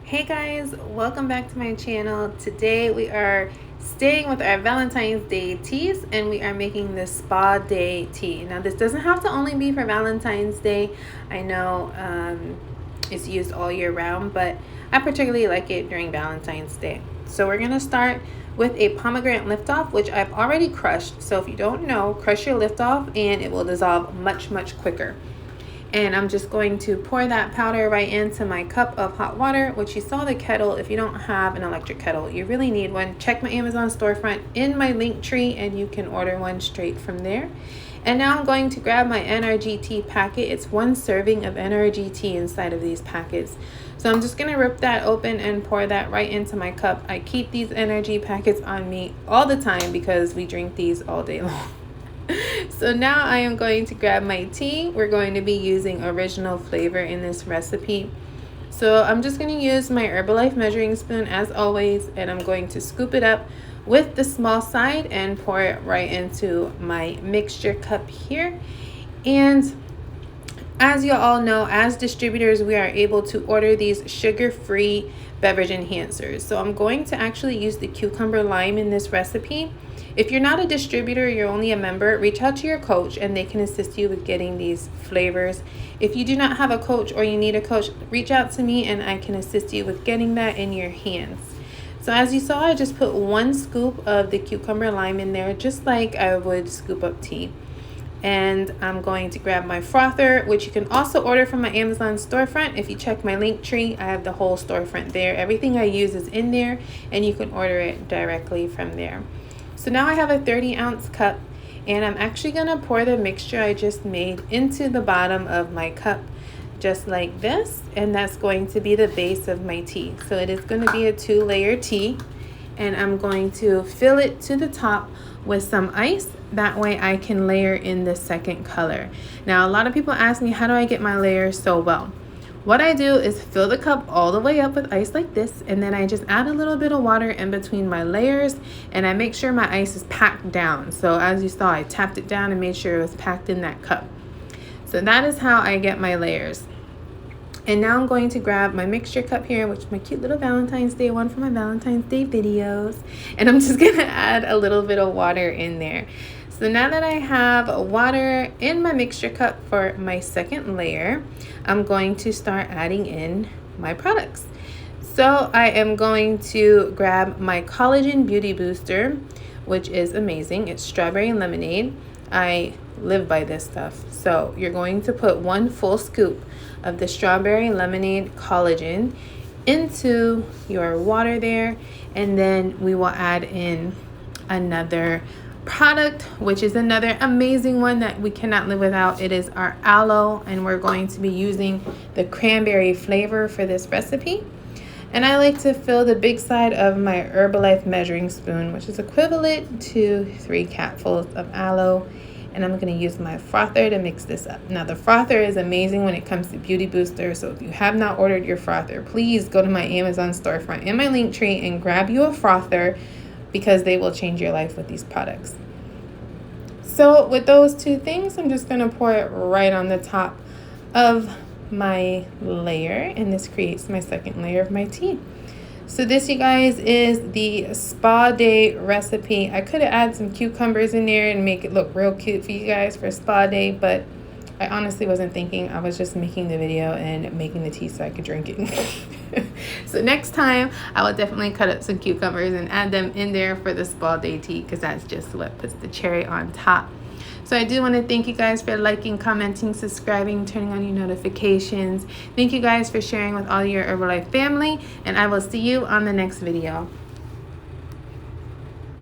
Hey guys, welcome back to my channel. Today we are staying with our Valentine's Day teas and we are making the spa day tea. Now this doesn't have to only be for Valentine's Day. I know it's used all year round, but I particularly like it during Valentine's Day. So we're gonna start with a pomegranate liftoff, which I've already crushed. So if you don't know, crush your liftoff and it will dissolve much quicker. And I'm just going to pour that powder right into my cup of hot water, which you saw the kettle. If you don't have an electric kettle, you really need one. Check my Amazon storefront in my link tree and you can order one straight from there. And now I'm going to grab my NRG tea packet. It's 1 serving of NRG tea inside of these packets. So I'm just going to rip that open and pour that right into my cup. I keep these NRG packets on me all the time because we drink these all day long. So now I am going to grab my tea. We're going to be using original flavor in this recipe. So I'm just going to use my Herbalife measuring spoon as always, and I'm going to scoop it up with the small side and pour it right into my mixture cup here. And as you all know, as distributors, we are able to order these sugar-free beverage enhancers. So I'm going to actually use the cucumber lime in this recipe. If you're not a distributor, you're only a member, reach out to your coach and they can assist you with getting these flavors. If you do not have a coach or you need a coach, reach out to me and I can assist you with getting that in your hands. So as you saw, I just put 1 scoop of the cucumber lime in there, just like I would scoop up tea. And I'm going to grab my frother, which you can also order from my Amazon storefront. If you check my link tree, I have the whole storefront there. Everything I use is in there and you can order it directly from there. So now I have a 30-ounce cup and I'm actually going to pour the mixture I just made into the bottom of my cup just like this, and that's going to be the base of my tea. So it is going to be a 2-layer tea and I'm going to fill it to the top with some ice. That way I can layer in the second color. Now a lot of people ask me, how do I get my layers so well? What I do is fill the cup all the way up with ice like this, and then I just add a little bit of water in between my layers, and I make sure my ice is packed down. So as you saw, I tapped it down and made sure it was packed in that cup. So that is how I get my layers. And now I'm going to grab my mixture cup here, which is my cute little Valentine's Day one for my Valentine's Day videos. And I'm just gonna add a little bit of water in there. So now that I have water in my mixture cup for my second layer, I'm going to start adding in my products. So I am going to grab my collagen beauty booster, which is amazing. It's strawberry lemonade. I live by this stuff. So you're going to put 1 full scoop of the strawberry lemonade collagen into your water there, and then we will add in another product, which is another amazing one that we cannot live without. It is our aloe, and we're going to be using the cranberry flavor for this recipe. And I like to fill the big side of my Herbalife measuring spoon, which is equivalent to 3 capfuls of aloe. And I'm going to use my frother to mix this up. Now the frother is amazing when it comes to beauty boosters. So if you have not ordered your frother, please go to my Amazon storefront in my link tree and grab you a frother, because they will change your life with these products. So with those 2 things, I'm just going to pour it right on the top of my layer, and this creates my second layer of my tea. So this, you guys, is the spa day recipe. I could have added some cucumbers in there and make it look real cute for you guys for spa day, but I honestly wasn't thinking. I was just making the video and making the tea so I could drink it. So next time I will definitely cut up some cucumbers and add them in there for the spa day tea, because that's just what puts the cherry on top. So I do want to thank you guys for liking, commenting, subscribing, turning on your notifications. Thank you guys for sharing with all your Herbalife family, and I will see you on the next video.